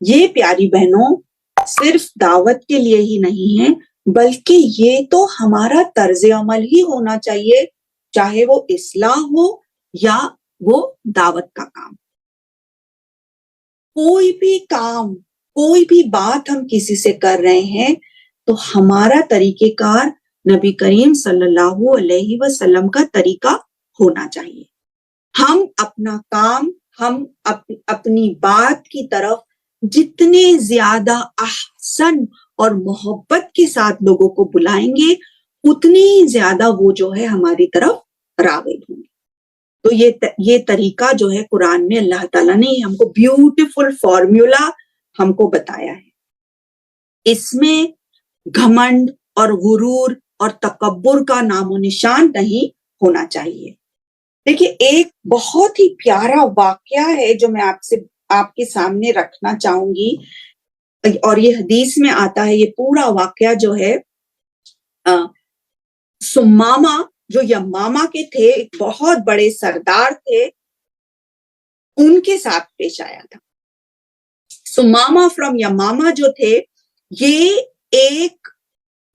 یہ پیاری بہنوں صرف دعوت کے لیے ہی نہیں ہے، بلکہ یہ تو ہمارا طرز عمل ہی ہونا چاہیے، چاہے وہ اصلاح ہو یا وہ دعوت کا کام۔ کوئی بھی کام، کوئی بھی بات ہم کسی سے کر رہے ہیں تو ہمارا طریقہ کار نبی کریم صلی اللہ علیہ وسلم کا طریقہ ہونا چاہیے۔ ہم اپنا کام، ہم اپنی بات کی طرف جتنے زیادہ احسن اور محبت کے ساتھ لوگوں کو بلائیں گے، اتنی زیادہ وہ جو ہے ہماری طرف راغب ہوں گے۔ تو یہ طریقہ جو ہے قرآن میں اللہ تعالیٰ نے ہم کو بیوٹیفل فارمولا ہم کو بتایا ہے۔ اس میں گھمنڈ اور غرور اور تکبر کا نام و نشان نہیں ہونا چاہیے۔ دیکھیے، ایک بہت ہی پیارا واقعہ ہے جو میں آپ کے سامنے رکھنا چاہوں گی، اور یہ حدیث میں آتا ہے۔ یہ پورا واقعہ جو ہے سمامہ جو یمامہ کے تھے، ایک بہت بڑے سردار تھے، ان کے ساتھ پیش آیا تھا۔ سمامہ فرام یمامہ جو تھے، یہ ایک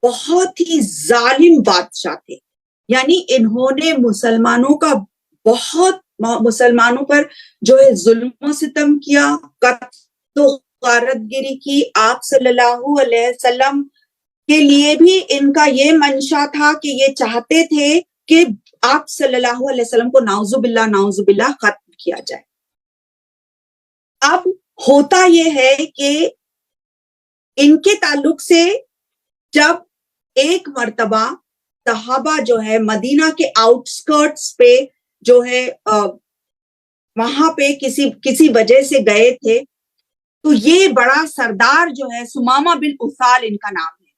بہت ہی ظالم بادشاہ تھے، یعنی انہوں نے مسلمانوں پر جو ہے ظلم و ستم کیا، قتل و غارت گری کی۔ آپ صلی اللہ علیہ وسلم کے لیے بھی ان کا یہ منشا تھا کہ یہ چاہتے تھے کہ آپ صلی اللہ علیہ وسلم کو نعوذ باللہ ختم کیا جائے۔ اب ہوتا یہ ہے کہ ان کے تعلق سے جب ایک مرتبہ صحابہ جو ہے مدینہ کے آؤٹ سکرٹس پہ جو ہے وہاں پہ کسی وجہ سے گئے تھے، تو یہ بڑا سردار جو ہے سمامہ بن اسال ان کا نام ہے،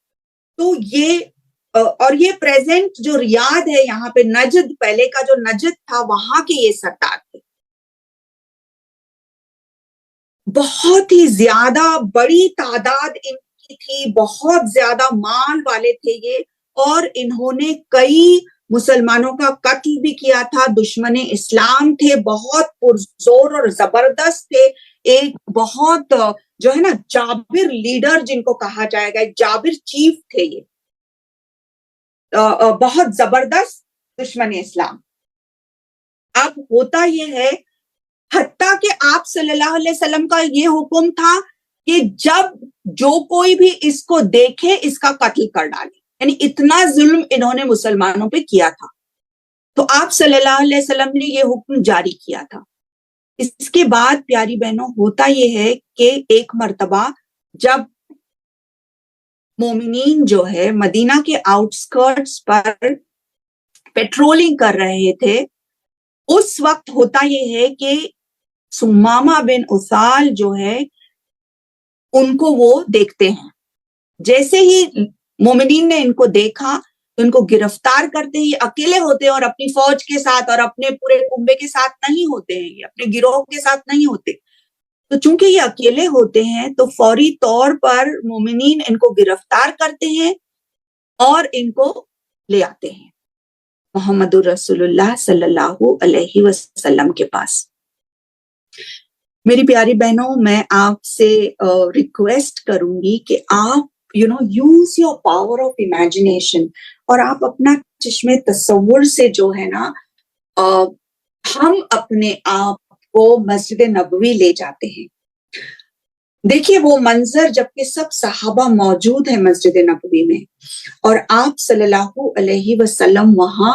تو یہ پریزنٹ جو ریاض ہے، یہاں پہ نجد، پہلے کا جو نجد تھا وہاں کے یہ سردار تھے۔ بہت ہی زیادہ بڑی تعداد ان کی تھی، بہت زیادہ مال والے تھے یہ، اور انہوں نے کئی مسلمانوں کا قتل بھی کیا تھا، دشمن اسلام تھے، بہت پرزور اور زبردست تھے، ایک بہت جو ہے نا جابر لیڈر جن کو کہا جائے گا، ایک جابر چیف تھے یہ، بہت زبردست دشمن اسلام۔ اب ہوتا یہ ہے، حتیٰ کہ آپ صلی اللہ علیہ وسلم کا یہ حکم تھا کہ جب جو کوئی بھی اس کو دیکھے اس کا قتل کر ڈالے، یعنی اتنا ظلم انہوں نے مسلمانوں پہ کیا تھا۔ تو آپ صلی اللہ علیہ وسلم نے یہ حکم جاری کیا تھا۔ اس کے بعد پیاری بہنوں ہوتا یہ ہے کہ ایک مرتبہ جب مومنین جو ہے مدینہ کے آؤٹ سکرٹس پر پیٹرولنگ کر رہے تھے، اس وقت ہوتا یہ ہے کہ سمامہ بن اسال جو ہے ان کو وہ دیکھتے ہیں۔ جیسے ہی مومنین نے ان کو دیکھا تو ان کو گرفتار کرتے ہی، اکیلے ہوتے ہیں اور اپنی فوج کے ساتھ اور اپنے پورے کنبے کے ساتھ نہیں ہوتے ہیں، یہ اپنے گروہ کے ساتھ نہیں ہوتے، تو چونکہ یہ اکیلے ہوتے ہیں تو فوری طور پر مومنین ان کو گرفتار کرتے ہیں اور ان کو لے آتے ہیں محمد رسول اللہ صلی اللہ علیہ وسلم کے پاس۔ میری پیاری بہنوں، میں آپ سے ریکویسٹ کروں گی کہ آپ use your power of imagination, اور آپ اپنا چشم تصور سے جو ہے نا ہم اپنے آپ کو مسجد نبوی لے جاتے ہیں۔ دیکھیے وہ منظر جبکہ سب صحابہ موجود ہیں مسجد نبوی میں، اور آپ صلی اللہ علیہ وسلم وہاں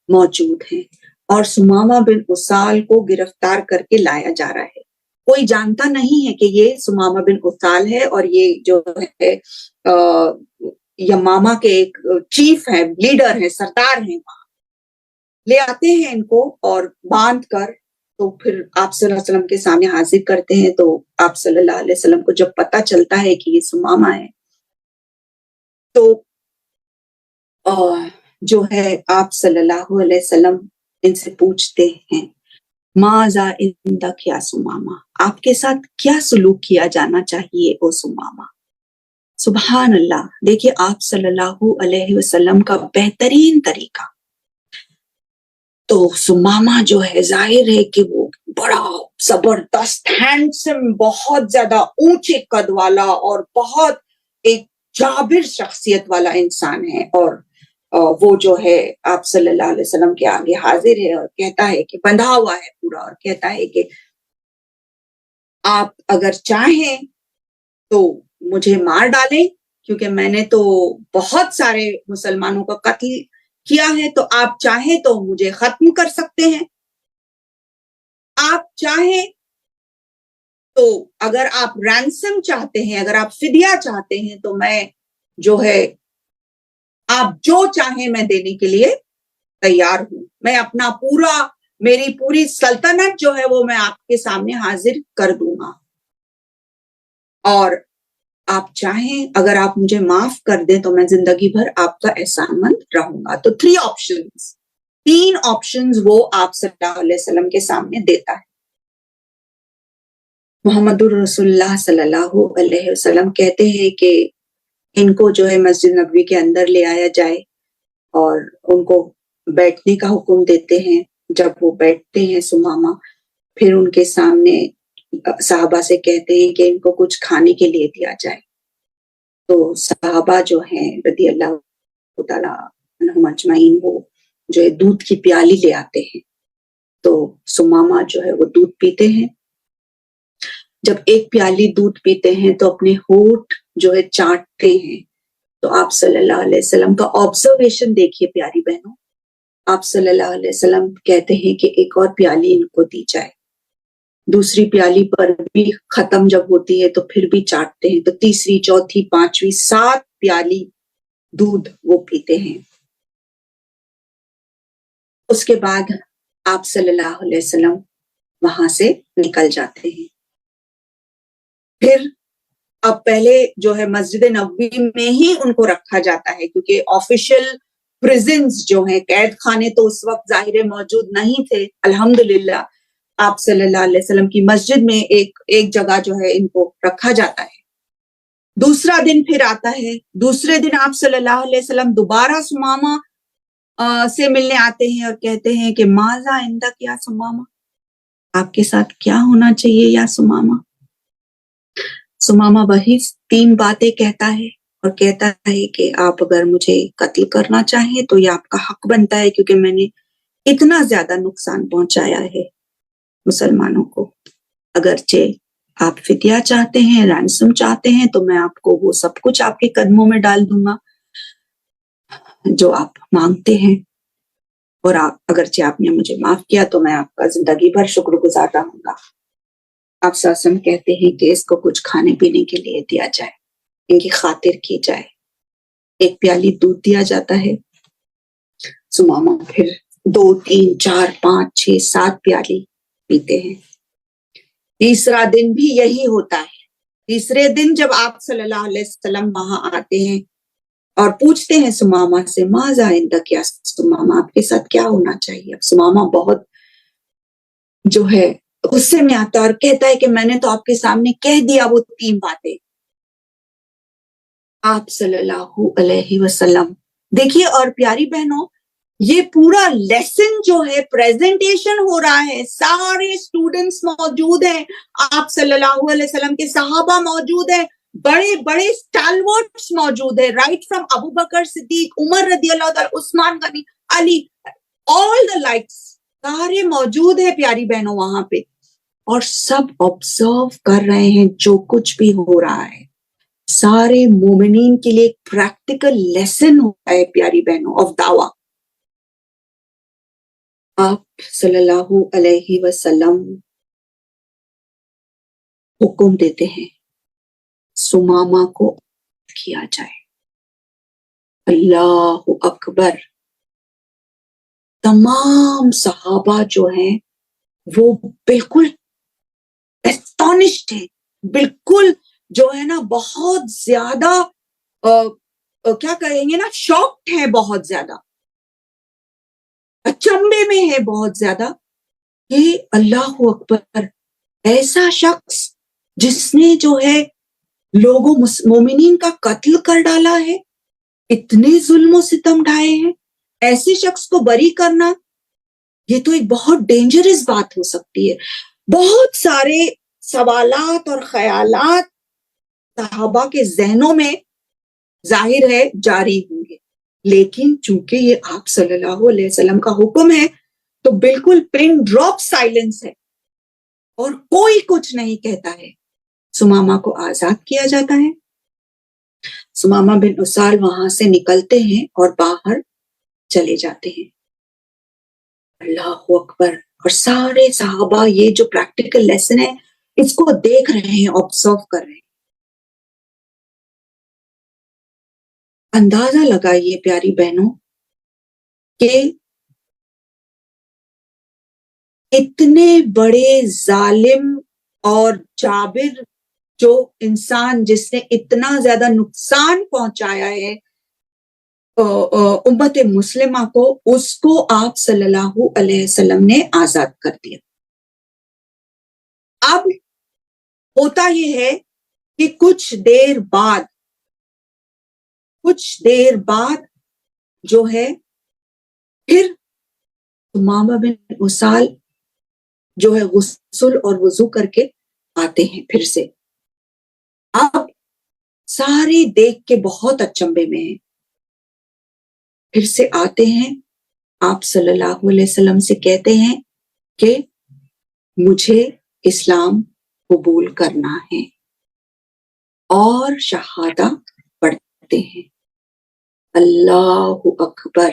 موجود ہیں، اور سمامہ بن اسال کو گرفتار کر کے لایا جا رہا ہے۔ کوئی جانتا نہیں ہے کہ یہ سمامہ بن اسال ہے، اور یہ جو ہے یمامہ کے ایک چیف ہے، لیڈر ہے، سردار ہیں۔ وہاں لے آتے ہیں ان کو اور باندھ کر تو پھر آپ صلی اللہ علیہ وسلم کے سامنے حاضر کرتے ہیں۔ تو آپ صلی اللہ علیہ وسلم کو جب پتہ چلتا ہے کہ یہ سمامہ ہے تو جو ہے آپ صلی اللہ علیہ وسلم ان سے پوچھتے ہیں، ماذا عندک یا سمامہ، آپ کے ساتھ کیا سلوک کیا جانا چاہیے او سمامہ۔ سبحان اللہ، دیکھیے آپ صلی اللہ علیہ وسلم کا بہترین طریقہ۔ تو سمامہ جو ہے ظاہر ہے کہ وہ بڑا زبردست ہینڈسم، بہت زیادہ اونچے قد والا اور بہت ایک جابر شخصیت والا انسان ہے، اور وہ جو ہے آپ صلی اللہ علیہ وسلم کے آگے حاضر ہے اور کہتا ہے کہ بندھا ہوا ہے پورا، اور کہتا ہے کہ آپ اگر چاہیں تو مجھے مار ڈالیں، کیونکہ میں نے تو بہت سارے مسلمانوں کا قتل کیا ہے، تو آپ چاہیں تو مجھے ختم کر سکتے ہیں، آپ چاہیں تو اگر آپ رینسم چاہتے ہیں، اگر آپ فدیہ چاہتے ہیں، تو میں جو ہے آپ جو چاہیں میں دینے کے لیے تیار ہوں، میں اپنا میری پوری سلطنت جو ہے وہ میں آپ کے سامنے حاضر کر دوں گا، اور آپ چاہیں اگر آپ مجھے معاف کر دیں تو میں زندگی بھر آپ کا احسان مند رہوں گا۔ تو تین آپشنز وہ آپ صلی اللہ علیہ وسلم کے سامنے دیتا ہے۔ محمد الرسول اللہ صلی اللہ علیہ وسلم کہتے ہیں کہ ان کو جو ہے مسجد نبوی کے اندر لے آیا جائے، اور ان کو بیٹھنے کا حکم دیتے ہیں۔ جب وہ بیٹھتے ہیں سمامہ، پھر ان کے سامنے صحابہ سے کہتے ہیں کہ ان کو کچھ کھانے کے لیے دیا جائے، تو صحابہ جو ہیں رضی اللہ تعالیٰ عنہم اجمعین وہ جو ہے دودھ کی پیالی لے آتے ہیں، تو سمامہ جو ہے وہ دودھ پیتے ہیں۔ جب ایک پیالی دودھ پیتے ہیں تو اپنے ہونٹ جو ہے چاٹتے ہیں، تو آپ صلی اللہ علیہ وسلم کا آبزرویشن دیکھیے پیاری بہنوں، آپ صلی اللہ علیہ وسلم کہتے ہیں کہ ایک اور پیالی ان کو دی جائے، دوسری پیالی پر بھی ختم جب ہوتی ہے تو پھر بھی چاٹتے ہیں، تو تیسری، چوتھی، پانچویں، 7 پیالی دودھ وہ پیتے ہیں۔ اس کے بعد آپ صلی اللہ علیہ وسلم وہاں سے نکل جاتے ہیں۔ پھر اب پہلے جو ہے مسجد نبوی میں ہی ان کو رکھا جاتا ہے، کیونکہ آفیشیل پریزنز جو ہیں، قید خانے تو اس وقت ظاہر موجود نہیں تھے، الحمدللہ آپ صلی اللہ علیہ وسلم کی مسجد میں ایک جگہ جو ہے ان کو رکھا جاتا ہے۔ دوسرا دن پھر آتا ہے، دوسرے دن آپ صلی اللہ علیہ وسلم دوبارہ سمامہ سے ملنے آتے ہیں اور کہتے ہیں کہ ماذا عندک یا سمامہ، آپ کے ساتھ کیا ہونا چاہیے یا سمامہ؟ سمامہ وہی 3 باتیں کہتا ہے اور کہتا ہے کہ آپ اگر مجھے قتل کرنا چاہیں تو یہ آپ کا حق بنتا ہے، کیونکہ میں نے اتنا زیادہ نقصان پہنچایا ہے مسلمانوں کو۔ اگرچہ آپ فدیہ چاہتے ہیں، رینسم چاہتے ہیں، تو میں آپ کو وہ سب کچھ آپ کے قدموں میں ڈال دوں گا جو آپ مانگتے ہیں، اور اگرچہ آپ نے مجھے معاف کیا تو میں آپ کا زندگی بھر شکر گزار رہوں گا۔ آپ ساسم کہتے ہیں کہ اس کو کچھ کھانے پینے کے لیے دیا جائے، ان کی خاطر کی جائے۔ ایک پیالی دودھ دیا جاتا ہے، سمامہ پھر 2، 3، 4، 5، 6، 7 پیالی پیتے ہیں۔ تیسرا دن بھی یہی ہوتا ہے۔ تیسرے دن جب آپ صلی اللہ علیہ وسلم وہاں آتے ہیں اور پوچھتے ہیں سمامہ سے ماذا عندک یا سمامہ، آپ کے ساتھ کیا ہونا چاہیے؟ اب سمامہ بہت جو ہے غصے میں آتا اور کہتا ہے کہ میں نے تو آپ کے سامنے کہہ دیا وہ 3 باتیں۔ آپ صلی اللہ علیہ وسلم دیکھیے، اور پیاری بہنوں یہ پورا لیسن جو ہے پریزنٹیشن ہو رہا ہے، سارے اسٹوڈنٹس موجود ہیں، آپ صلی اللہ علیہ وسلم کے صحابہ موجود ہیں، بڑے بڑے اسٹالورٹس موجود ہیں، رائٹ فرام ابو بکر صدیق، عمر رضی اللہ تعالی، عثمان غنی، علی، آل دا لائکس سارے موجود ہیں پیاری بہنوں وہاں پہ، اور سب آبزرو کر رہے ہیں جو کچھ بھی ہو رہا ہے۔ سارے مومنین کے لیے ایک پریکٹیکل لیسن ہوتا ہے پیاری بہنوں آف دعویٰ۔ آپ صلی اللہ علیہ وسلم حکم دیتے ہیں سمامہ کو کیا جائے۔ اللہ اکبر! تمام صحابہ جو ہیں وہ بالکل اسٹانشڈ ہیں، بالکل جو ہے نا بہت زیادہ کیا کہیں گے نا، شاکڈ ہیں، بہت زیادہ اچنبے میں ہے، بہت زیادہ کہ اللہ اکبر، ایسا شخص جس نے جو ہے لوگوں مومنین کا قتل کر ڈالا ہے، اتنے ظلم و ستم ڈھائے ہیں، ایسے شخص کو بری کرنا یہ تو ایک بہت ڈینجرس بات ہو سکتی ہے۔ بہت سارے سوالات اور خیالات صحابہ کے ذہنوں میں ظاہر ہے جاری ہوں گے، لیکن چونکہ یہ آپ صلی اللہ علیہ وسلم کا حکم ہے تو بالکل پن ڈراپ سائلنس ہے اور کوئی کچھ نہیں کہتا ہے. سمامہ کو آزاد کیا جاتا ہے. سمامہ بن اسال وہاں سے نکلتے ہیں اور باہر چلے جاتے ہیں. اللہ اکبر. اور سارے صحابہ یہ جو پریکٹیکل لیسن ہے اس کو دیکھ رہے ہیں، آبزرو کر رہے ہیں. اندازہ لگائیے پیاری بہنوں کہ اتنے بڑے ظالم اور جابر جو انسان جس نے اتنا زیادہ نقصان پہنچایا ہے امت مسلمہ کو، اس کو آپ صلی اللہ علیہ وسلم نے آزاد کر دیا. اب ہوتا یہ ہے کہ کچھ دیر بعد جو ہے پھر سمامہ بن اسال جو ہے غسل اور وضو کر کے آتے ہیں پھر سے. اب سارے دیکھ کے بہت اچنبے میں ہیں. پھر سے آتے ہیں، آپ صلی اللہ علیہ وسلم سے کہتے ہیں کہ مجھے اسلام قبول کرنا ہے اور شہادہ پڑھتے ہیں. اللہ اکبر.